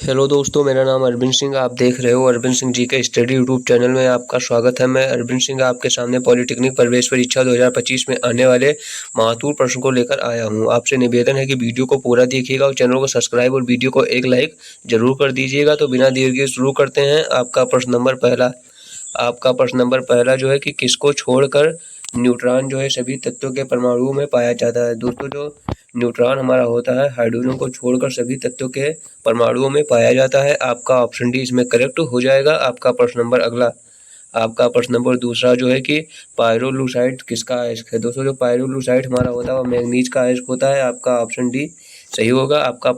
Hello दोस्तों, मेरा नाम अरविंद सिंह। आप देख रहे हो अरविंद सिंह जी के स्टडी यूट्यूब चैनल में आपका स्वागत है। मैं अरविंद सिंह आपके सामने पॉलिटेक्निक प्रवेश परीक्षा 2025 में आने वाले महत्वपूर्ण प्रश्न को लेकर आया हूं। आपसे निवेदन है कि वीडियो को पूरा देखिएगा और चैनल को सब्सक्राइब और वीडियो को एक लाइक जरूर कर दीजिएगा। तो बिना देर किए शुरू करते हैं। आपका प्रश्न नंबर पहला जो है कि किसको छोड़कर न्यूट्रॉन जो है सभी तत्वों के परमाणुओं में पाया जाता है। दोस्तों, जो न्यूट्रॉन हमारा होता है हाइड्रोजन को छोड़कर सभी तत्वों के परमाणुओं में पाया जाता है। आपका ऑप्शन डी इसमें करेक्ट हो जाएगा। आपका प्रश्न नंबर दूसरा जो है कि पायरोलुसाइड किसका अयस्क है। दोस्तों, जो पायरोलुसाइड हमारा होता है वो मैंगनीज का अयस्क होता है। आपका ऑप्शन डी सही होगा। आपका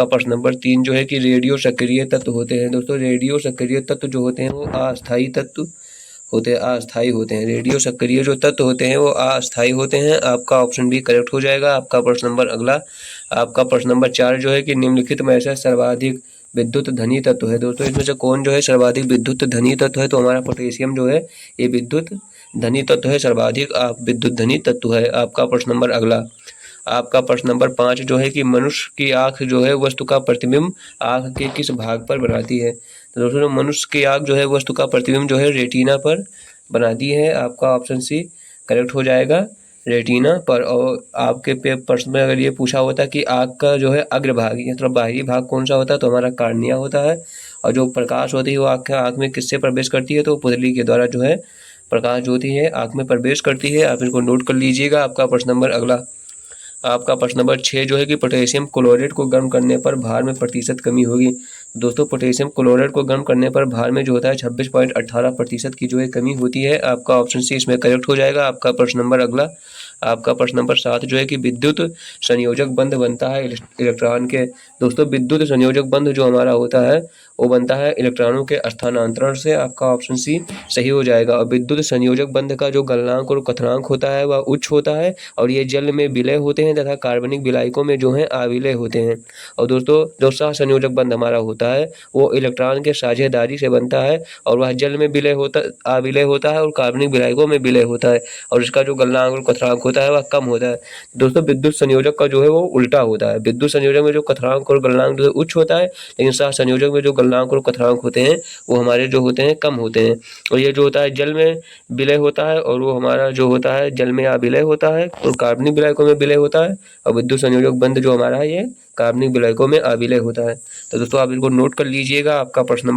प्रश्न नंबर 3 जो है कि रेडियो सक्रिय तत्व होते हैं। दोस्तों, रेडियो सक्रिय तत्व जो होते हैं वो अस्थायी होते हैं। रेडियो सक्रिय जो तत्व होते हैं वो अस्थायी होते हैं। आपका ऑप्शन बी करेक्ट हो जाएगा। आपका प्रश्न नंबर 4 जो है कि निम्नलिखित में से सर्वाधिक विद्युत धनी तत्व है। दोस्तों, इसमें से कौन जो है सर्वाधिक विद्युत धनी तत्व है। तो हमारा पोटेशियम जो है ये विद्युत धनी तत्व है, सर्वाधिक विद्युत धनी तत्व है। आपका प्रश्न नंबर 5 जो है कि मनुष्य की आंख जो है वस्तु का प्रतिबिंब आंख के किस भाग पर बनाती है। तो दोस्तों, जो मनुष्य की आंख जो है वस्तु का प्रतिबिंब जो है रेटिना पर बनाती है। आपका ऑप्शन सी करेक्ट हो जाएगा, रेटिना पर। और आपके प्रश्न में अगर ये पूछा होता कि आंख का जो है अग्रभाग या मतलब बाहरी भाग कौन सा होता है, तो हमारा कार्निया होता है। और जो प्रकाश होती है वो आंख में किससे प्रवेश करती है, तो पुतली के द्वारा जो है प्रकाश जो होती है आंख में प्रवेश करती है। आप इसको नोट कर लीजिएगा। आपका प्रश्न नंबर 6 जो है कि पोटेशियम क्लोराइड को गर्म करने पर भार में प्रतिशत कमी होगी। दोस्तों, पोटेशियम क्लोराइड को गर्म करने पर भार में जो होता है 26.18% की जो है कमी होती है। आपका ऑप्शन सी इसमें करेक्ट हो जाएगा। आपका प्रश्न नंबर 7 जो है कि विद्युत संयोजक बंध बनता है इलेक्ट्रॉन के। दोस्तों, विद्युत संयोजक बंध जो हमारा होता है वो बनता है इलेक्ट्रॉनों के स्थानांतरण से। आपका ऑप्शन सी सही हो जाएगा। और विद्युत संयोजक बंध का जो गलनांक और क्वथनांक होता है वह उच्च होता है और ये जल में विलय होते हैं तथा कार्बनिक विलायकों में जो है अविलय होते हैं। और दोस्तों, जो सहसंयोजक बंध हमारा होता है वो इलेक्ट्रॉन के साझेदारी से बनता है और वह जल में अविलय होता है और कार्बनिक विलायकों में विलय होता है। और इसका जो गलनांक और क्वथनांक होता है वह कम होता है। दोस्तों, विद्युत संयोजक का जो है वो उल्टा होता है। विद्युत संयोजक में जो क्वथनांक और गलनांक जो है उच्च होता है, लेकिन सहसंयोजक में जो गलनांक और क्वथनांक होते हैं वो हमारे जो होते हैं कम होते हैं। और ये जो होता है जल में विलय होता है और वो हमारा जो होता है जल में अविलय होता है और कार्बनिक विलायकों में विलय होता है। और विद्युत संयोजक बंध जो हमारा है ये कार्बनिक विलायकों में अविलय होता है। तो दोस्तों, आप इनको नोट कर लीजिएगा। आपका प्रश्न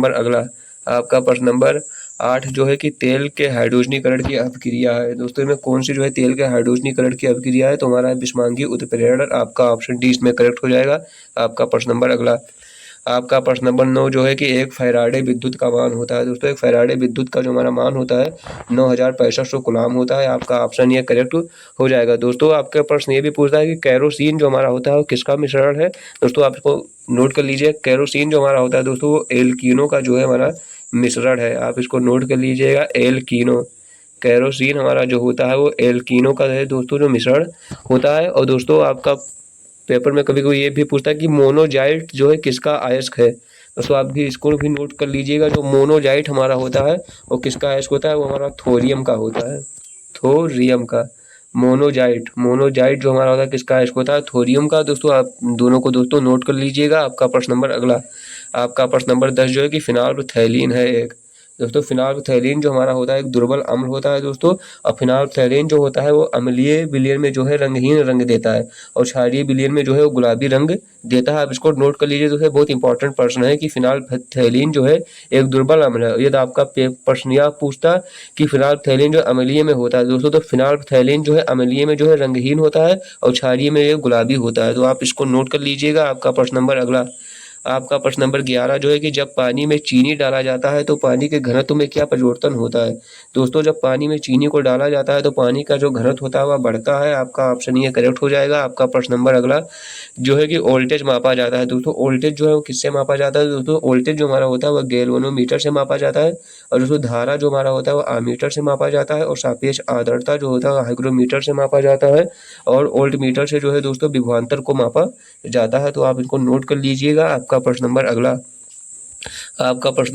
नंबर 8 जो है कि तेल के हाइड्रोजनीकरण की अभिक्रिया है। दोस्तों, में कौन सी जो है तेल के हाइड्रोजनीकरण की अभिक्रिया है, तो हमारा विषमांगी उत्प्रेरण। आपका ऑप्शन डी इसमें करेक्ट हो जाएगा। आपका प्रश्न नंबर 9 जो है कि एक फैराडे विद्युत का मान होता है। दोस्तों, एक फैराडे विद्युत का जो हमारा मान होता है 9650 कूलम होता है। आपका ऑप्शन ये करेक्ट हो जाएगा। दोस्तों, आपका प्रश्न ये भी पूछता है कि कैरोसिन जो हमारा होता है वो किसका मिश्रण है। दोस्तों, आप इसको नोट कर लीजिए। कैरोसिन जो हमारा होता है दोस्तों वो एल्कीनो का जो है हमारा मिश्रण है। आप इसको नोट कर लीजिएगा, एल्कीनो। कैरोसिन हमारा जो होता है वो एल्कीनो का है दोस्तों जो मिश्रण होता है। और दोस्तों, आपका पेपर में कभी कभी ये भी पूछता है कि मोनोजाइट जो है किसका अयस्क है। दोस्तों, आप भी इसको भी नोट कर लीजिएगा। जो मोनोजाइट हमारा होता है वो किसका अयस्क होता है, वो हमारा थोरियम का होता है। थोरियम का। मोनोजाइट जो हमारा होता है किसका अयस्क होता है, थोरियम का। दोस्तों, आप दोनों को दोस्तों नोट कर लीजिएगा। आपका प्रश्न नंबर 10 जो है कि फिनाइलफथैलीन है एक। दोस्तों, फिनाइलफथैलीन जो हमारा होता है एक दुर्बल अम्ल होता है दोस्तों। और फिनाइलफथैलीन जो होता है वो अम्लीय विलयन में जो है रंगहीन रंग देता है और क्षारीय विलयन में जो है वो गुलाबी रंग देता है। आप इसको नोट कर लीजिए। दोस्तों, बहुत इंपॉर्टेंट प्रश्न है कि फिनाइलफथैलीन जो है एक दुर्बल अम्ल है। यदि आपका प्रश्न यह पूछता कि फिनाइलफथैलीन जो अम्लीय में होता है दोस्तों, तो फिनाइलफथैलीन जो है अम्लीय में जो है रंगहीन होता है और क्षारीय में ये गुलाबी होता है। तो आप इसको नोट कर लीजिएगा। आपका प्रश्न नंबर 11 जो है कि जब पानी में चीनी डाला जाता है तो पानी के घनत्व में क्या परिवर्तन होता है। दोस्तों, जब पानी में चीनी को डाला जाता है तो पानी का जो घनत्व होता है वह बढ़ता है। आपका ऑप्शन ये करेक्ट हो जाएगा। आपका प्रश्न नंबर अगला जो है कि वोल्टेज मापा जाता है। दोस्तों, वोल्टेज जो है वो किससे मापा जाता है। दोस्तों, वोल्टेज जो हमारा होता है वह गैल्वेनोमीटर से मापा जाता है। और दोस्तों, धारा जो हमारा होता है वो आमीटर से मापा जाता है। और सापेक्ष आर्द्रता जो होता है हाइग्रोमीटर से मापा जाता है। और वोल्ट मीटर से जो है दोस्तों विभवांतर को मापा जाता है। तो आप इनको नोट कर लीजिएगा। आपका प्रश्न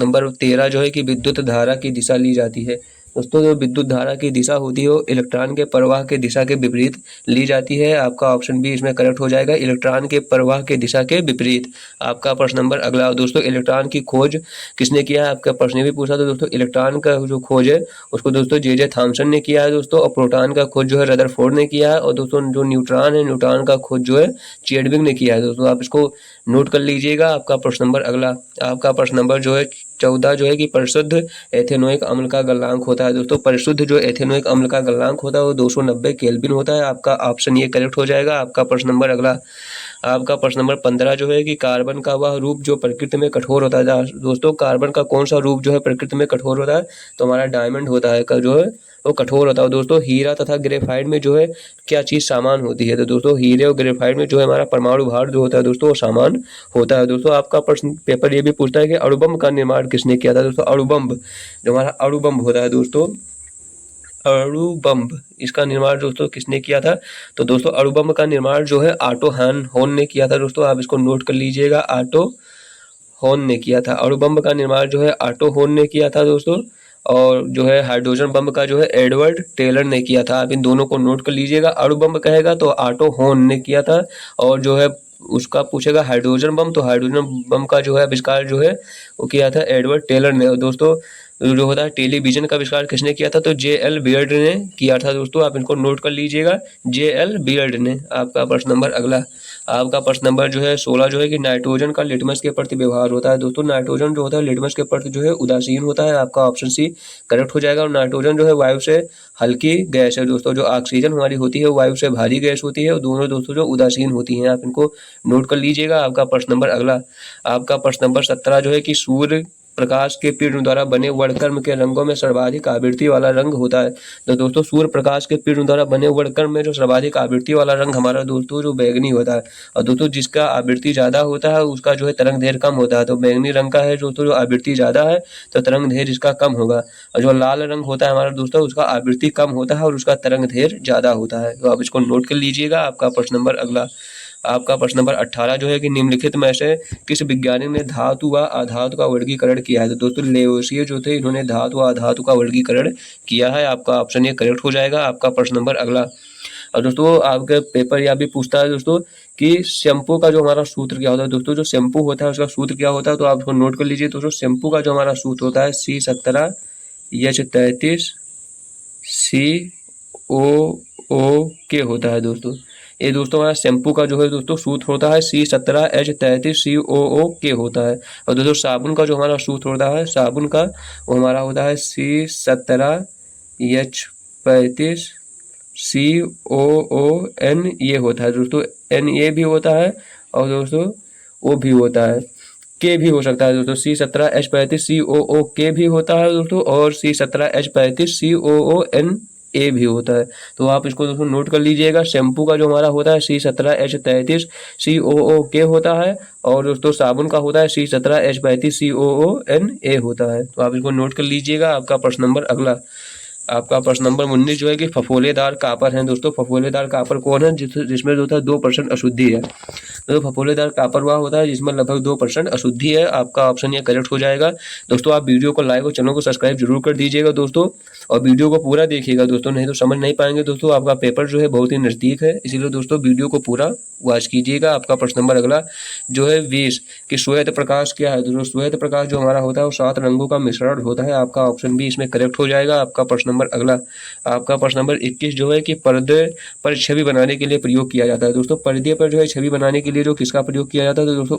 नंबर 13 जो है कि विद्युत धारा की दिशा ली जाती है। दोस्तों जो विद्युत धारा की दिशा होती है वो इलेक्ट्रॉन के प्रवाह के दिशा के विपरीत ली जाती है। आपका ऑप्शन बी इसमें करेक्ट हो जाएगा, इलेक्ट्रॉन के प्रवाह के दिशा के विपरीत। आपका प्रश्न नंबर अगला दोस्तों, इलेक्ट्रॉन की खोज किसने किया है? आपका प्रश्न भी पूछा था दोस्तों। इलेक्ट्रॉन का जो खोज है उसको दोस्तों जे थॉमसन ने किया है दोस्तों, और प्रोटॉन का खोज जो है रदरफोर्ड ने किया है, और दोस्तों जो न्यूट्रॉन है न्यूट्रॉन का खोज जो है चैडविक ने किया है दोस्तों। आप इसको नोट कर लीजिएगा। आपका प्रश्न नंबर अगला, आपका प्रश्न नंबर जो है 14 जो है कि परिशुद्ध एथेनोइक अम्ल का गलनांक होता है दोस्तों। परिशुद्ध जो एथेनोइक अम्ल का गलनांक होता है वो 290 केल्विन होता है। आपका ऑप्शन ये करेक्ट हो जाएगा। आपका प्रश्न नंबर अगला, आपका प्रश्न नंबर 15 जो है कि कार्बन का वह रूप जो प्रकृति में कठोर होता है दोस्तों। कार्बन का कौन सा रूप जो है प्रकृति में कठोर होता है? तो हमारा डायमंड होता है का जो है वो कठोर होता है दोस्तों। हीरा तथा ग्रेफाइट में जो है क्या चीज़ सामान होती है? तो दोस्तों हीरे और ग्रेफाइट में जो है हमारा परमाणु भार जो होता है दोस्तों वो सामान होता है दोस्तों। आपका प्रश्न पेपर ये भी पूछता है कि अणुबम का निर्माण किसने किया था दोस्तों। अणुबम जो हमारा अणुबम होता है दोस्तों, अणुबम इसका निर्माण दोस्तों किसने किया था? तो दोस्तों अणुबम का निर्माण जो है ऑटो होन ने किया था दोस्तों। आप इसको नोट कर लीजिएगा, ऑटो होन ने किया था। अणुबम का निर्माण जो है ऑटो होन ने किया था दोस्तों, और जो है हाइड्रोजन बम का जो है एडवर्ड टेलर ने किया था। आप इन दोनों को नोट कर लीजिएगा। अणुबम कहेगा तो ऑटो होन ने किया था, और जो है उसका पूछेगा हाइड्रोजन बम तो हाइड्रोजन बम का जो है आविष्कार जो है वो किया था एडवर्ड टेलर ने। और दोस्तों जो होता है टेलीविजन का आविष्कार किसने किया था? तो जे.एल. बियर्ड ने किया था दोस्तों। आप इनको नोट कर लीजिएगा, जे.एल. बियर्ड ने। आपका प्रश्न नंबर अगला, आपका प्रश्न नंबर जो है 16 जो है कि नाइट्रोजन का लिटमस के प्रति व्यवहार होता है दोस्तों। नाइट्रोजन जो होता है लिटमस के प्रति जो है उदासीन होता है। आपका ऑप्शन सी करेक्ट हो जाएगा। और नाइट्रोजन जो है वायु से हल्की गैस है दोस्तों। जो ऑक्सीजन हमारी होती है वो वायु से भारी गैस होती है, और दोनों दोस्तों जो उदासीन होती हैं। आप इनको नोट कर लीजिएगा। आपका प्रश्न नंबर अगला, आपका प्रश्न नंबर 17 जो है कि सूर्य प्रकाश के किरण द्वारा बने वर्णक्रम के रंगों में सर्वाधिक आवृत्ति वाला रंग होता है। तो दोस्तों सूर्य प्रकाश के किरण द्वारा बने वर्णक्रम में जो सर्वाधिक आवृत्ति वाला रंग हमारा दोस्तों जो बैंगनी होता है। और दोस्तों जिसका आवृत्ति ज्यादा होता है उसका जो है तरंग दैर्घ्य कम होता है। तो बैंगनी रंग का है दोस्तों जो आवृत्ति ज्यादा है तो तरंग दैर्घ्य इसका कम होगा। और जो लाल रंग होता है हमारा दोस्तों उसका आवृत्ति कम होता है और उसका तरंग दैर्घ्य ज्यादा होता है। तो आप इसको नोट कर लीजिएगा। आपका प्रश्न नंबर अगला, आपका प्रश्न नंबर 18 जो है कि निम्नलिखित में से किस वैज्ञानिक ने धातु व अधातु का वर्गीकरण किया है? तो दोस्तों लेवोसियर जो थे इन्होंने धातु व अधातु का वर्गीकरण किया है। आपका ऑप्शन ये करेक्ट हो जाएगा। आपका प्रश्न नंबर अगला, और दोस्तों आपके पेपर या भी पूछता है दोस्तों कि शैम्पू का जो हमारा सूत्र क्या होता है? दोस्तों जो शैम्पू होता है उसका सूत्र क्या होता है? तो आप इसको नोट कर लीजिए दोस्तों। शैम्पू का जो हमारा सूत्र होता है C17H33 COOK होता है दोस्तों। ये दोस्तों हमारा शैम्पू का जो है दोस्तों सूत्र होता है C17H33 COOK होता है। और दोस्तों साबुन का जो हमारा सूत्र होता है साबुन का वो हमारा होता है C17H35 COON ये होता है दोस्तों। NA भी होता है और दोस्तों O भी होता है, K भी हो सकता है दोस्तों। C17H35 COOK भी होता है दोस्तों, और C17H35 COON ए भी होता है। तो आप इसको दोस्तों नोट कर लीजिएगा। शैम्पू का जो हमारा होता है C17H33 COOK होता है, और दोस्तों साबुन का होता है C17H35 COONA होता है। तो आप इसको नोट कर लीजिएगा। आपका प्रश्न नंबर अगला, आपका प्रश्न नंबर 19 जो है कि फफोलेदार कापर है दोस्तों। फफोलेदार कापर कौन है? जिसमें जो होता है 2% अशुद्धि है। तो फफोलेदार कापर वह होता है जिसमें लगभग 2% अशुद्धि है। आपका ऑप्शन ये करेक्ट हो जाएगा। दोस्तों आप वीडियो को लाइक और चैनल को सब्सक्राइब जरूर कर दीजिएगा दोस्तों, और वीडियो को पूरा देखिएगा दोस्तों, नहीं तो समझ नहीं पाएंगे दोस्तों। आपका पेपर जो है बहुत ही नज़दीक है, इसीलिए दोस्तों वीडियो को पूरा वॉच कीजिएगा। आपका प्रश्न नंबर अगला जो है 20 कि श्वेत प्रकाश क्या है? दोस्तों श्वेत प्रकाश जो हमारा होता है वो 7 रंगों का मिश्रण होता है। आपका ऑप्शन बी इसमें करेक्ट हो जाएगा। आपका प्रश्न नंबर अगला, आपका प्रश्न नंबर 21 जो है कि पर्दे पर छवि बनाने के लिए प्रयोग किया जाता है। दोस्तों पर्दे पर जो है छवि बनाने के लिए जो किसका प्रयोग किया जाता है? तो दोस्तों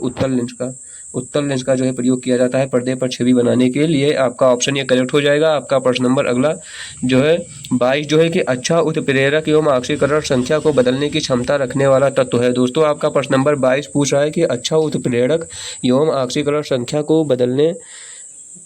उत्तल लेंस का जो है प्रयोग किया जाता है पर्दे पर छवि बनाने के लिए। आपका ऑप्शन ये करेक्ट हो जाएगा। आपका प्रश्न नंबर अगला जो है 22 जो है कि अच्छा उत्प्रेरक एवं ऑक्सीकरण संख्या को बदलने की क्षमता रखने वाला तत्व है। दोस्तों आपका प्रश्न नंबर 22 पूछ रहा है कि अच्छा उत्प्रेरक एवं ऑक्सीकरण संख्या को बदलने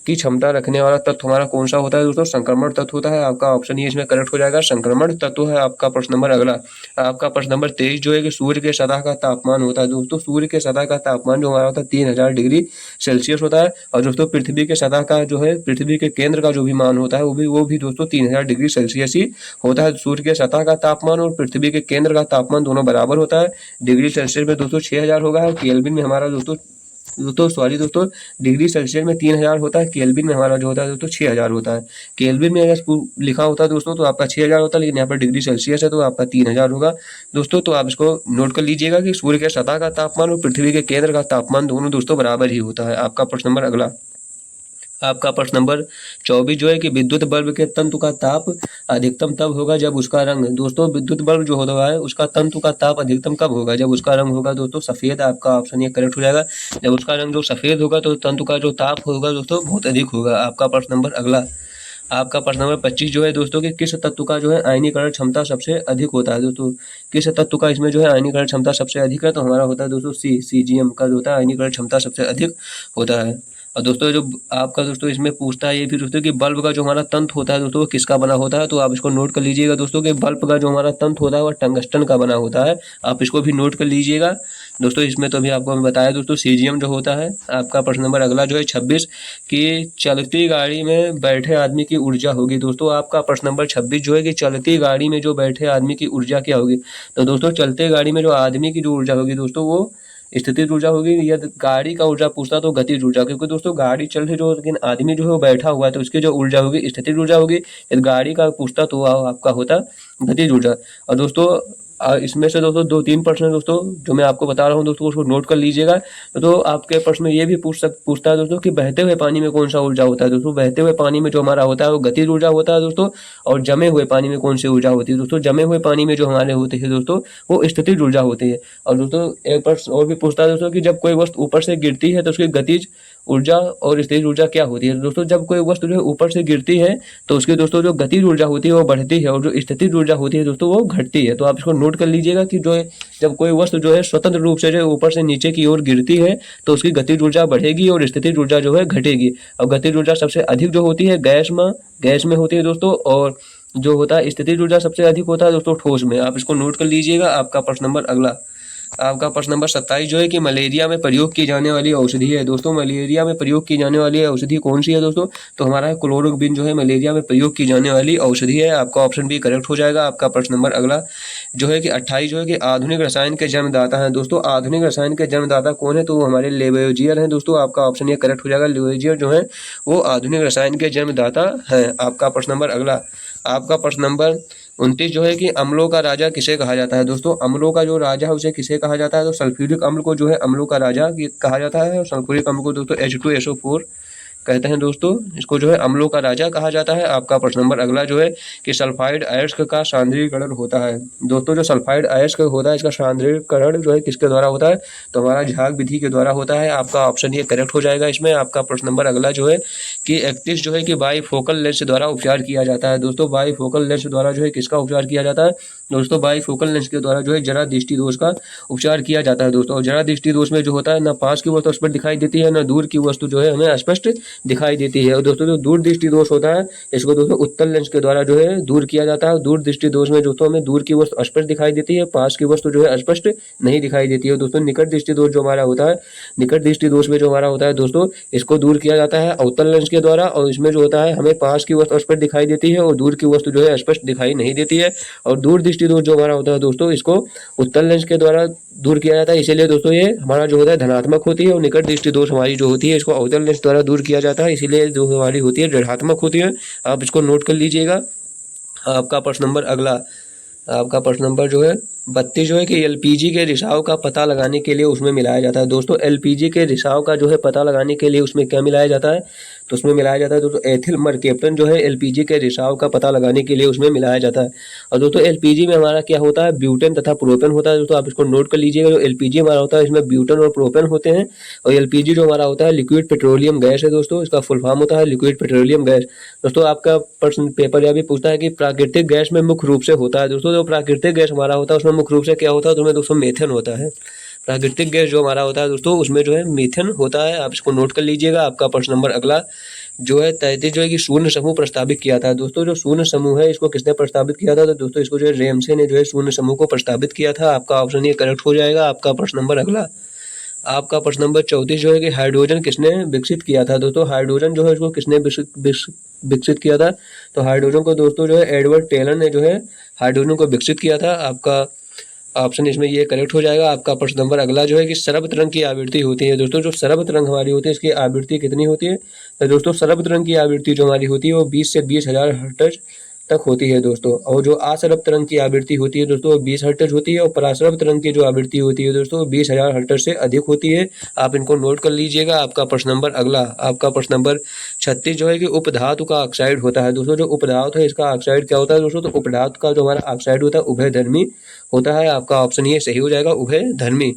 की क्षमता रखने वाला तत्व हमारा कौन सा होता है? दोस्तों संक्रमण तत्व होता है। आपका ऑप्शन ये इसमें करेक्ट हो जाएगा, संक्रमण तत्व है। आपका प्रश्न नंबर अगला, आपका प्रश्न नंबर 23 जो है कि सूर्य के सतह का तापमान होता है। दोस्तों सूर्य के सतह का तापमान जो हमारा होता है 3000 डिग्री सेल्सियस होता है। और दोस्तों पृथ्वी के सतह का जो है पृथ्वी के केंद्र का जो भी मान होता है वो भी दोस्तों 3000 डिग्री सेल्सियस ही होता है। सूर्य के सतह का तापमान और पृथ्वी के केंद्र का तापमान दोनों बराबर होता है। डिग्री सेल्सियस में दोस्तों 6000 होगा, और केल्विन में हमारा दोस्तों दोस्तों सॉरी दोस्तों, डिग्री सेल्सियस में 3000 होता है, केल्विन में हमारा जो होता है दोस्तों 6000 होता है। केल्विन में अगर लिखा होता है दोस्तों तो आपका 6000 होता है, लेकिन यहाँ पर डिग्री सेल्सियस है तो आपका 3000 होगा दोस्तों। तो आप इसको नोट कर लीजिएगा कि सूर्य के सतह का तापमान और पृथ्वी के केंद्र का तापमान दोनों दोस्तों बराबर ही होता है। आपका प्रश्न नंबर अगला, आपका प्रश्न नंबर 24 जो है कि विद्युत बल्ब के तंतु का ताप अधिकतम तब होगा जब उसका रंग, दोस्तों विद्युत बल्ब जो होता है उसका तंतु का ताप अधिकतम कब होगा, जब उसका रंग होगा दोस्तों सफेद। आपका ऑप्शन ये करेक्ट हो जाएगा। जब उसका रंग जो सफेद होगा तो तंतु का जो ताप होगा दोस्तों बहुत अधिक होगा। आपका प्रश्न नंबर अगला, आपका प्रश्न नंबर 25 जो है दोस्तों कि किस तत्व का जो है आयनीकरण क्षमता सबसे अधिक होता है दोस्तों, किस तत्व का इसमें जो है आयनीकरण क्षमता सबसे अधिक है, तो हमारा होता है दोस्तों सीजीएम का जो होता है आयनीकरण क्षमता सबसे अधिक होता है। और दोस्तों जो आपका दोस्तों इसमें पूछता है ये फिर दोस्तों कि बल्ब का जो हमारा तंत्र होता है दोस्तों वो किसका बना होता है, तो आप इसको नोट कर लीजिएगा दोस्तों कि बल्ब का जो हमारा तंत्र होता है वह टंगस्टन का बना होता है। आप इसको भी नोट कर लीजिएगा दोस्तों। इसमें तो अभी आपको मैं बताया दोस्तों सीजीएम जो होता है। आपका प्रश्न नंबर अगला जो है 26 कि चलती गाड़ी में बैठे आदमी की ऊर्जा होगी, दोस्तों आपका प्रश्न नंबर 26 जो है कि चलती गाड़ी में जो बैठे आदमी की ऊर्जा क्या होगी, तो दोस्तों चलते गाड़ी में जो आदमी की जो ऊर्जा होगी दोस्तों वो स्थितिज ऊर्जा होगी। या गाड़ी का ऊर्जा पूछता तो गतिज ऊर्जा, क्योंकि दोस्तों गाड़ी चल रही जो लेकिन आदमी जो है वो बैठा हुआ है तो उसकी जो ऊर्जा होगी स्थितिज ऊर्जा होगी। यदि गाड़ी का पूछता तो आपका होता गतिज ऊर्जा। और दोस्तों इसमें से दोस्तों 2-3 प्रश्न दोस्तों जो मैं आपको बता रहा हूँ दोस्तों उसको नोट कर लीजिएगा। तो आपके प्रश्न में ये भी पूछता है दोस्तों कि बहते हुए पानी में कौन सा ऊर्जा होता है, दोस्तों बहते हुए पानी में जो हमारा होता है वो गतिज ऊर्जा होता है दोस्तों। और जमे हुए पानी में कौन सी ऊर्जा होती है, दोस्तों जमे हुए पानी में जो हमारे होते हैं दोस्तों वो स्थितिज ऊर्जा होती है। और दोस्तों एक प्रश्न और भी पूछता है दोस्तों कि जब कोई वस्तु ऊपर से गिरती है तो उसकी गतिज ऊर्जा और स्थितिज ऊर्जा क्या होती है, दोस्तों जब कोई वस्तु जो है ऊपर से गिरती है तो उसकी दोस्तों जो गतिज ऊर्जा होती है वो बढ़ती है और जो स्थितिज ऊर्जा होती है दोस्तों वो घटती है। तो आप इसको नोट कर लीजिएगा कि जो है जब कोई वस्तु जो है स्वतंत्र रूप से जो ऊपर से नीचे की ओर गिरती है तो उसकी गतिज ऊर्जा बढ़ेगी और स्थितिज ऊर्जा जो है घटेगी। और गतिज ऊर्जा सबसे अधिक जो होती है गैस में होती है दोस्तों, और जो होता है स्थितिज ऊर्जा सबसे अधिक होता है दोस्तों ठोस में। आप इसको नोट कर लीजिएगा। आपका प्रश्न नंबर अगला, आपका प्रश्न नंबर 27 जो है कि मलेरिया में प्रयोग की जाने वाली औषधि है, दोस्तों मलेरिया में प्रयोग की जाने वाली औषधि कौन सी है दोस्तों, तो हमारा क्लोरोक्विन जो है मलेरिया में प्रयोग की जाने वाली औषधि है। आपका ऑप्शन भी करेक्ट हो जाएगा। आपका प्रश्न नंबर अगला जो है कि 28 जो है कि आधुनिक रसायन के जन्मदाता हैं, दोस्तों आधुनिक रसायन के जन्मदाता कौन है, तो वो हमारे लेवोजियर हैं दोस्तों। आपका ऑप्शन ये करेक्ट हो जाएगा। लेवोजियर जो है वो आधुनिक रसायन के जन्मदाता हैं। आपका प्रश्न नंबर अगला, आपका प्रश्न नंबर 29 जो है कि अम्लों का राजा किसे कहा जाता है, दोस्तों अम्लों का जो राजा है उसे किसे कहा जाता है, तो सल्फ्यूरिक अम्ल को जो है अम्लों का राजा कहा जाता है। और सल्फ्यूरिक अम्ल को दोस्तों H2SO4 कहते हैं दोस्तों, इसको जो है अम्लों का राजा कहा जाता है। आपका प्रश्न नंबर अगला जो है कि सल्फाइड अयस्क का सांद्रीकरण होता है, दोस्तों जो सल्फाइड अयस्क होता है इसका सांद्रीकरण जो है किसके द्वारा होता है, तो हमारा झाग विधि के द्वारा होता है। आपका ऑप्शन ये करेक्ट हो जाएगा इसमें। आपका प्रश्न नंबर अगला जो है कि 31 जो है कि बाईफोकल लेंस द्वारा उपचार किया जाता है, दोस्तों बाईफोकल लेंस द्वारा जो है किसका उपचार किया जाता है, दोस्तों बाईफोकल लेंस के द्वारा जो है जरा दृष्टि दोष का उपचार किया जाता है दोस्तों। और जरा दृष्टि दोष में जो होता है ना पास की वस्तु स्पष्ट दिखाई देती है ना दूर की वस्तु जो है हमें स्पष्ट दिखाई देती है। और दोस्तों जो दूर दृष्टि दोष होता है इसको दोस्तों उत्तल लेंस के द्वारा जो है दूर किया जाता है। दूर दृष्टि दोष में दोस्तों हमें दूर की वस्तु स्पष्ट दिखाई देती है, पास की वस्तु जो है स्पष्ट नहीं दिखाई देती है। दोस्तों निकट दृष्टि दोष जो हमारा होता है, निकट दृष्टि दोष में जो हमारा होता है दोस्तों इसको दूर किया जाता है अवतल लेंस के द्वारा। और इसमें जो होता है हमें पास की वस्तु स्पष्ट दिखाई देती है और दूर की वस्तु जो है स्पष्ट दिखाई नहीं देती है। और दूर दृष्टि दोष जो हमारा होता है दोस्तों इसको उत्तल लेंस के द्वारा दूर किया जाता है, इसीलिए दोस्तों ये हमारा जो होता है धनात्मक होती है। और निकट दृष्टि दोष हमारी जो होती है इसको अवतल लेंस द्वारा दूर किया जाता है, इसीलिए जो हमारी होती है ऋणात्मक होती है। आप इसको नोट कर लीजिएगा। आपका प्रश्न नंबर अगला, आपका प्रश्न नंबर जो है 32 जो है कि एलपीजी के रिसाव का पता लगाने के लिए उसमें मिलाया जाता है, दोस्तों एलपीजी के रिसाव का जो है पता लगाने के लिए उसमें क्या मिलाया जाता है, तो उसमें मिलाया जाता है दोस्तों एथिल मरकेप्टन जो है एलपीजी के रिसाव का पता लगाने के लिए उसमें मिलाया जाता है। और दोस्तों एलपीजी में हमारा क्या होता है, ब्यूटेन तथा प्रोपेन होता है दोस्तों। आप इसको नोट कर लीजिएगा। जो एलपीजी हमारा होता है इसमें ब्यूटेन और प्रोपेन होते हैं। और एलपीजी जो हमारा होता है लिक्विड पेट्रोलियम गैस है दोस्तों, इसका फुल फॉर्म होता है लिक्विड पेट्रोलियम गैस। दोस्तों आपका प्रश्न पेपर यह भी पूछता है कि प्राकृतिक गैस में मुख्य रूप से होता है, दोस्तों जो प्राकृतिक गैस हमारा होता है उसमें मुख्य रूप से क्या होता है, तो उसमें दोस्तों मेथेन होता है। प्राकृतिक गैस जो हमारा होता है दोस्तों उसमें जो है मीथेन होता है। आप इसको नोट कर लीजिएगा। आपका प्रश्न नंबर अगला जो है 33 जो है कि शून्य समूह प्रस्तावित किया था, दोस्तों जो शून्य समूह है इसको किसने प्रस्तावित किया था, तो दोस्तों इसको जो है रेमसे ने जो है शून्य समूह को प्रस्तावित किया था। आपका ऑप्शन ये करेक्ट हो जाएगा। आपका प्रश्न नंबर अगला, आपका प्रश्न नंबर 34 जो है कि हाइड्रोजन किसने विकसित किया था, दोस्तों हाइड्रोजन जो है इसको किसने विकसित किया था, तो हाइड्रोजन को दोस्तों जो है एडवर्ड टेलर ने जो है हाइड्रोजन को विकसित किया था। आपका ऑप्शन इसमें ये करेक्ट हो जाएगा। आपका प्रश्न नंबर अगला जो है कि सरब तरंग की आवृत्ति होती है। दोस्तों जो सरब तरंग हमारी होती है इसकी आवृत्ति कितनी होती है? तो दोस्तों सरब तरंग की आवृत्ति जो हमारी होती है वो 20 से 20,000 हर्ट्ज तक होती है दोस्तों। और जो असरब तरंग की आवृत्ति होती है दोस्तों वो 20 हर्ट्ज होती है। और परासरब तरंग की जो आवृत्ति होती है दोस्तों 20,000 हर्ट्ज से अधिक होती है। आप इनको नोट कर लीजिएगा। आपका प्रश्न नंबर अगला, आपका प्रश्न नंबर 36 जो है कि उपधातु का ऑक्साइड होता है। दोस्तों जो उपधातु है इसका ऑक्साइड क्या होता है दोस्तों? तो उपधातु का जो हमारा ऑक्साइड होता है उभयधर्मी होता है। आपका ऑप्शन ये सही हो जाएगा, उभयधर्मी।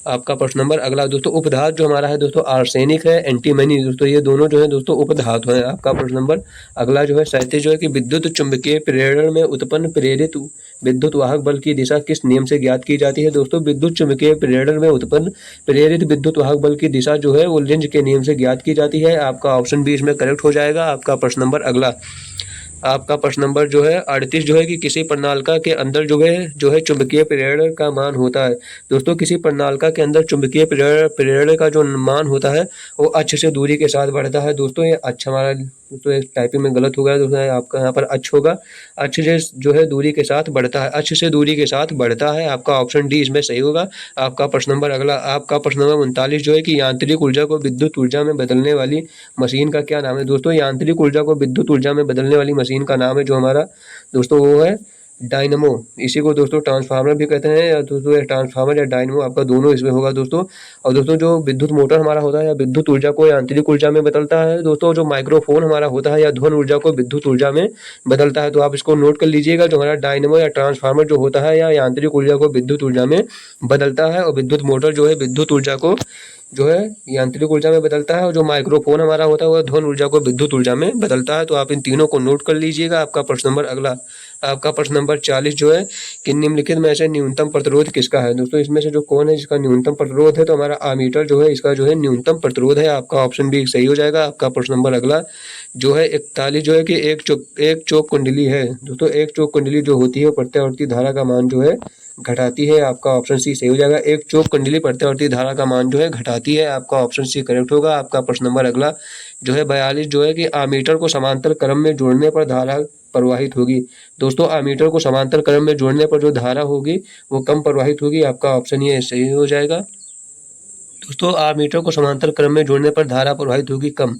आपका प्रश्न नंबर अगला दोस्तों उपधातु जो हमारा है दोस्तों आर्सेनिक है, एंटीमनी दोस्तों ये दोनों जो है दोस्तों उपधातु है। आपका प्रश्न नंबर अगला जो है 37 जो है कि विद्युत चुंबकीय प्रेरण में उत्पन्न प्रेरित विद्युत वाहक बल की दिशा किस नियम से ज्ञात की जाती है? दोस्तों विद्युत चुंबकीय प्रेरण में उत्पन्न प्रेरित विद्युत वाहक बल की दिशा जो है वो लेंज के नियम से ज्ञात की जाती है। आपका ऑप्शन बी इसमें करेक्ट हो जाएगा। आपका प्रश्न नंबर अगला, आपका प्रश्न नंबर जो है 38 जो है कि किसी प्रणालिका के अंदर जो है चुंबकीय प्रेरण का मान होता है। दोस्तों किसी प्रणालिका के अंदर चुंबकीय प्रेरण का जो मान होता है वो अक्ष से दूरी के साथ बढ़ता है। दोस्तों ये अक्ष हमारा दोस्तों एक टाइपिंग में गलत हो गया दोस्तों, आपका यहाँ पर अक्ष होगा। अक्ष जो है दूरी के साथ बढ़ता है, अक्ष से दूरी के साथ बढ़ता है। आपका ऑप्शन डी इसमें सही होगा। आपका प्रश्न नंबर अगला, आपका प्रश्न नंबर 39 जो है कि यांत्रिक ऊर्जा को विद्युत ऊर्जा में बदलने वाली मशीन का क्या नाम है? दोस्तों यांत्रिक ऊर्जा को विद्युत ऊर्जा में बदलने वाली मशीन का नाम है जो हमारा दोस्तों वो है डायनमो। इसी को दोस्तों ट्रांसफार्मर भी कहते हैं, या दोस्तों ट्रांसफार्मर या डायनमो आपका दोनों इसमें होगा दोस्तों। और दोस्तों जो विद्युत मोटर हमारा होता है या विद्युत ऊर्जा को यांत्रिक ऊर्जा में बदलता है दोस्तों, जो माइक्रोफोन हमारा होता है या ध्वन ऊर्जा को विद्युत ऊर्जा में बदलता है। तो आप इसको नोट कर लीजिएगा, जो हमारा डायनमो या ट्रांसफार्मर जो होता है या यांत्रिक ऊर्जा को विद्युत ऊर्जा में बदलता है, और विद्युत मोटर जो है विद्युत ऊर्जा को जो है यांत्रिक ऊर्जा में बदलता है, और जो माइक्रोफोन हमारा होता है वह ध्वन ऊर्जा को विद्युत ऊर्जा में बदलता है। तो आप इन तीनों को नोट कर लीजिएगा। आपका प्रश्न नंबर अगला, आपका प्रश्न नंबर 40 जो है कि निम्नलिखित में से न्यूनतम प्रतिरोध किसका है? दोस्तों इसमें से जो कौन है जिसका न्यूनतम प्रतिरोध है? तो हमारा आमीटर जो है इसका जो है न्यूनतम प्रतिरोध है। आपका ऑप्शन बी सही हो जाएगा। आपका प्रश्न नंबर अगला जो है 41 जो है कि एक चौक कुंडली है। दोस्तों एक चौक कुंडली जो होती है प्रत्यावर्ती धारा का मान जो है घटाती है। आपका ऑप्शन सी सही हो जाएगा। एक चौक कुंडली प्रत्यावर्ती धारा का मान जो है घटाती है। आपका ऑप्शन सी करेक्ट होगा। आपका प्रश्न नंबर अगला जो है 42 जो है कि आमीटर को समांतर क्रम में जोड़ने पर धारा प्रवाहित होगी। दोस्तों आमीटर को समांतर क्रम में जोड़ने पर जो धारा होगी वो कम प्रवाहित होगी। आपका ऑप्शन ये सही हो जाएगा। दोस्तों आमीटर को समांतर क्रम में जोड़ने पर धारा प्रवाहित होगी कम।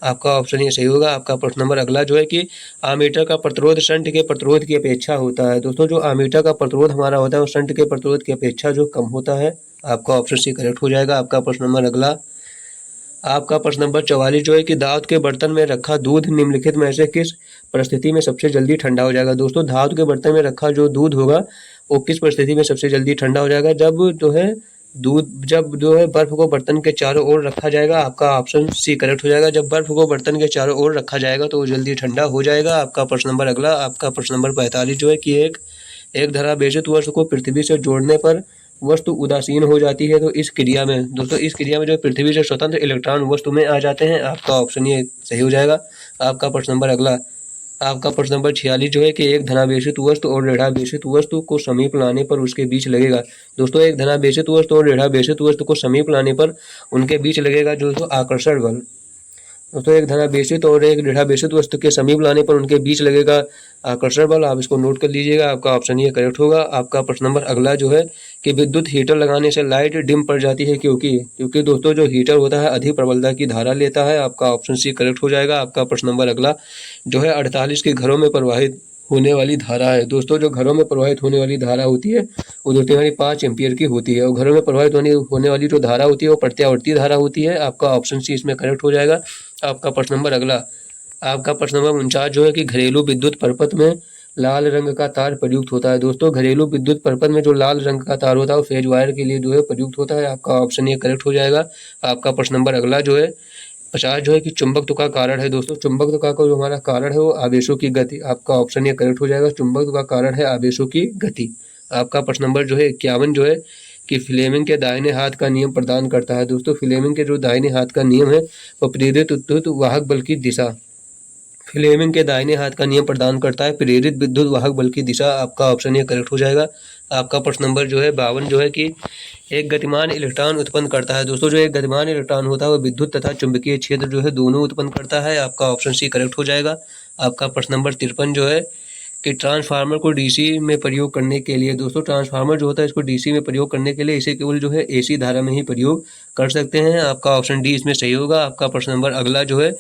आपका ऑप्शन ये सही होगा। आपका प्रश्न नंबर अगला जो है कि आमीटर का प्रतिरोध शंट के प्रतिरोध की अपेक्षा होता है। दोस्तों जो आमीटर का प्रतिरोध हमारा होता है वो शंट के प्रतिरोध की अपेक्षा जो कम होता है। आपका ऑप्शन सी करेक्ट हो जाएगा। आपका प्रश्न नंबर अगला, आपका प्रश्न नंबर 44 जो है कि धातु के बर्तन में रखा दूध निम्नलिखित में से किस परिस्थिति में सबसे जल्दी ठंडा हो जाएगा? दोस्तों धातु के बर्तन में रखा जो दूध होगा वो किस परिस्थिति में सबसे जल्दी ठंडा हो जाएगा? जब जो है बर्फ को बर्तन के चारों ओर रखा जाएगा। आपका ऑप्शन सी करेक्ट हो जाएगा। जब बर्फ को बर्तन के चारों ओर रखा जाएगा तो वो जल्दी ठंडा हो जाएगा। आपका प्रश्न नंबर अगला, आपका प्रश्न नंबर 45 जो है कि एक धरावेशित वस्तु को पृथ्वी से जोड़ने पर वस्तु उदासीन हो जाती है। तो इस क्रिया में दोस्तों इस क्रिया में जो पृथ्वी से स्वतंत्र इलेक्ट्रॉन वस्तु में आ जाते हैं। आपका ऑप्शन ये सही हो जाएगा। आपका प्रश्न नंबर अगला, आपका प्रश्न नंबर 46 जो है कि एक धनावेशित वस्तु और ऋणावेशित वस्तु को समीप लाने पर उसके बीच लगेगा। दोस्तों एक धनावेशित वस्तु और ऋणावेशित वस्तु को समीप लाने पर उनके बीच लगेगा जो आकर्षण बल। दोस्तों एक धनावेशित और एक ऋणावेशित वस्तु के समीप लाने पर उनके बीच लगेगा आकर्षण बल। आप इसको नोट कर लीजिएगा। आपका ऑप्शन ये करेक्ट होगा। आपका प्रश्न नंबर अगला जो है कि विद्युत हीटर लगाने से लाइट डिम पड़ जाती है क्योंकि दोस्तों जो हीटर होता है अधिक प्रबलता की धारा लेता है। आपका ऑप्शन सी करेक्ट हो जाएगा। आपका प्रश्न नंबर अगला जो है 48 के घरों में प्रवाहित होने वाली धारा है। दोस्तों जो घरों में प्रवाहित होने वाली धारा होती है वो दोस्तों हमारी 5 एम्पियर की होती है, और घरों में प्रवाहित होने वाली जो धारा होती है वो प्रत्यावर्ती धारा होती है। आपका ऑप्शन सी इसमें करेक्ट हो जाएगा। आपका प्रश्न नंबर अगला, आपका प्रश्न नंबर 49 जो है कि घरेलू विद्युत परपथ में लाल रंग का तार प्रयुक्त होता है। दोस्तों घरेलू विद्युत परपथ में जो लाल रंग का तार होता है वो फेज वायर के लिए जो है प्रयुक्त होता है। आपका ऑप्शन ये करेक्ट हो जाएगा। आपका प्रश्न नंबर अगला जो है 50 जो है कि चुंबकत्व का कारण है। दोस्तों चुंबकत्व का जो हमारा कारण है वो आवेशों की गति। आपका ऑप्शन ये करेक्ट हो जाएगा। चुंबकत्व का कारण है आवेशों की गति। आपका प्रश्न नंबर जो है 51 जो है कि फ्लेमिंग के दाहिने हाथ का नियम प्रदान करता है। दोस्तों फ्लेमिंग के जो दाहिने हाथ का नियम है वो प्रेरित विद्युत वाहक बल की दिशा, फ्लेमिंग के दाहिने हाथ का नियम प्रदान करता है प्रेरित विद्युत वाहक बल की दिशा। आपका ऑप्शन ये करेक्ट हो जाएगा। आपका प्रश्न नंबर जो है 52 जो है कि एक गतिमान इलेक्ट्रॉन उत्पन्न करता है। दोस्तों जो एक गतिमान इलेक्ट्रॉन होता है वो विद्युत तथा चुंबकीय क्षेत्र जो है दोनों उत्पन्न करता है। आपका ऑप्शन सी करेक्ट हो जाएगा। आपका प्रश्न नंबर 53 जो है कि ट्रांसफार्मर को डीसी में प्रयोग करने के लिए दोस्तों ट्रांसफार्मर जो होता है इसको डीसी में प्रयोग करने के लिए इसे केवल जो है एसी धारा में ही प्रयोग कर सकते हैं। आपका ऑप्शन डी इसमें सही होगा। आपका प्रश्न नंबर अगला जो है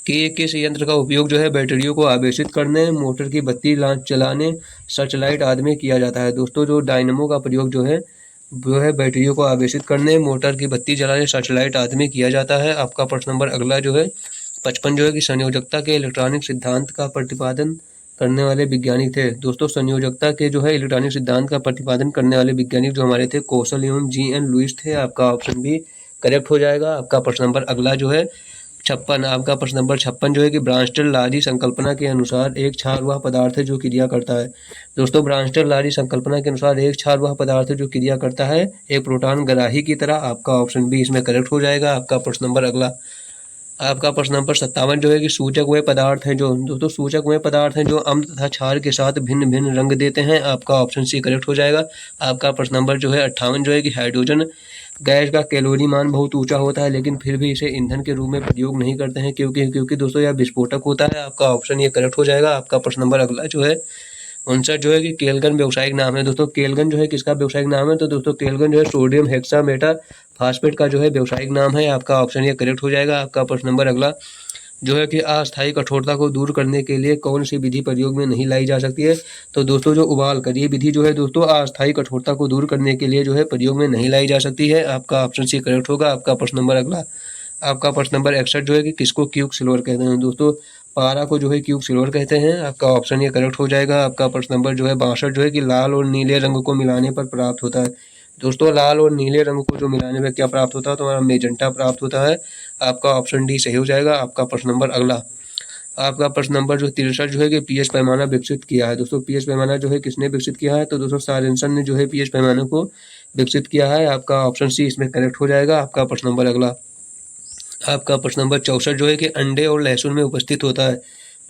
कि किस यंत्र का उपयोग जो है बैटरियों को आवेशित करने, मोटर की बत्ती चलाने, सर्चलाइट आदि में किया जाता है। दोस्तों जो डायनमो का प्रयोग जो है बैटरियों को आवेशित करने, मोटर की बत्ती जलाने, सर्चलाइट आदि में किया जाता है। आपका प्रश्न नंबर अगला जो है 55 जो है कि संयोजकता के इलेक्ट्रॉनिक सिद्धांत का प्रतिपादन करने वाले वैज्ञानिक थे। दोस्तों संयोजकता के जो है इलेक्ट्रॉनिक सिद्धांत का प्रतिपादन करने वाले वैज्ञानिक जो हमारे थे कोसल एवं जी.एन. लुईस थे। आपका ऑप्शन भी करेक्ट हो जाएगा। आपका प्रश्न नंबर अगला जो है 56, आपका प्रश्न नंबर 56 जो है कि ब्रांस्टर-लारी संकल्पना के अनुसार एक क्षार वह पदार्थ है जो क्रिया करता है। दोस्तों ब्रांस्टर-लारी संकल्पना के अनुसार एक क्षार वह पदार्थ है जो क्रिया करता है एक प्रोटॉन ग्राही की तरह। आपका ऑप्शन बी इसमें करेक्ट हो जाएगा। आपका प्रश्न नंबर अगला आपका प्रश्न नंबर 57 जो है कि सूचक वे पदार्थ हैं जो दोस्तों सूचक वे पदार्थ हैं जो अम्ल तथा क्षार के साथ भिन्न भिन्न रंग देते हैं। आपका ऑप्शन सी करेक्ट हो जाएगा। आपका प्रश्न नंबर जो है 58 जो है कि हाइड्रोजन गैस का कैलोरी मान बहुत ऊंचा होता है लेकिन फिर भी इसे ईंधन के रूप में प्रयोग नहीं करते हैं क्योंकि दोस्तों यह विस्फोटक होता है। आपका ऑप्शन ये करेक्ट हो जाएगा। आपका प्रश्न नंबर अगला जो है 59 जो है कि केल्गन व्यावसायिक नाम है। दोस्तों केल्गन जो है किसका व्यावसायिक नाम है? तो दोस्तों केल्गन जो है सोडियम हेक्सामेटा फास्फेट का जो है व्यावसायिक नाम है। आपका ऑप्शन ये करेक्ट हो जाएगा। आपका प्रश्न नंबर अगला जो है कि अस्थायी कठोरता को दूर करने के लिए कौन सी विधि प्रयोग में नहीं लाई जा सकती है? तो दोस्तों जो उबाल कर ये विधि जो है दोस्तों अस्थायी कठोरता को दूर करने के लिए जो है प्रयोग में नहीं लाई जा सकती है। आपका ऑप्शन सी करेक्ट होगा। आपका प्रश्न नंबर अगला आपका प्रश्न नंबर 61 जो है कि किसको क्यूक सिल्वर कहते हैं? दोस्तों पारा को जो है क्यूक सिल्वर कहते हैं। आपका ऑप्शन ये करेक्ट हो जाएगा। आपका प्रश्न नंबर जो है 62 जो है कि लाल और नीले रंग को मिलाने पर प्राप्त होता है। दोस्तों लाल और नीले रंग को जो मिलाने में क्या प्राप्त होता है? तो हमारा मेजेंटा प्राप्त होता है। आपका ऑप्शन डी सही हो जाएगा। आपका प्रश्न नंबर अगला आपका प्रश्न नंबर जो 63 जो है कि पीएच पैमाना विकसित किया है। दोस्तों पीएच पैमाना जो है किसने विकसित किया है? तो दोस्तों सॉरेनसन ने जो है पीएच पैमाने को विकसित किया है। आपका ऑप्शन सी इसमें करेक्ट हो जाएगा। आपका प्रश्न नंबर अगला आपका प्रश्न नंबर 64 जो है कि अंडे और लहसुन में उपस्थित होता है।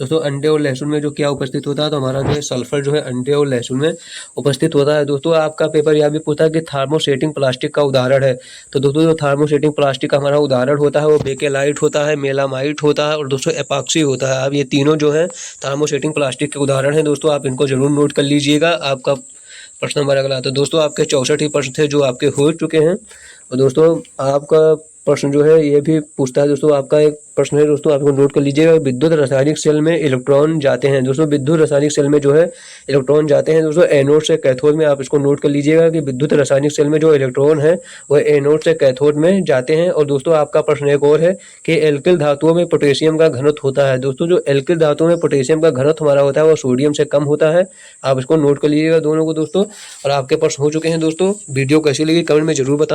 दोस्तों अंडे और लहसुन में जो क्या उपस्थित होता है? तो हमारा जो है सल्फर जो है अंडे और लहसुन में उपस्थित होता है। दोस्तों आपका पेपर यह भी पूछता है कि थर्मोसेटिंग प्लास्टिक का उदाहरण है। तो दोस्तों जो थर्मोसेटिंग प्लास्टिक का हमारा उदाहरण होता है वो बेकेलाइट होता है, मेलामाइट होता है और दोस्तों एपॉक्सी होता है। अब ये तीनों जो है थर्मोसेटिंग प्लास्टिक के उदाहरण है। दोस्तों आप इनको जरूर नोट कर लीजिएगा। आपका प्रश्न नंबर अगला तो दोस्तों आपके 64 ही प्रश्न थे जो आपके हो चुके हैं। और दोस्तों आपका प्रश्न जो है ये भी पूछता है दोस्तों आपका एक प्रश्न है दोस्तों आपको नोट कर लीजिएगा। विद्युत रासायनिक सेल में इलेक्ट्रॉन जाते हैं। दोस्तों विद्युत रासायनिक सेल में जो है इलेक्ट्रॉन जाते हैं दोस्तों एनोड से कैथोड में। आप इसको नोट कर लीजिएगा कि विद्युत रासायनिक सेल में जो इलेक्ट्रॉन है वह एनोड से कैथोड में जाते हैं। और दोस्तों आपका प्रश्न एक और है कि एल्किल धातुओं में पोटेशियम का घनत्व होता है। दोस्तों जो एल्किल धातुओं में पोटेशियम का घनत्व हमारा होता है वो सोडियम से कम होता है। आप इसको नोट कर लीजिएगा दोनों को दोस्तों। और आपके प्रश्न हो चुके हैं दोस्तों। वीडियो कैसी लगी कमेंट में जरूर बताएं।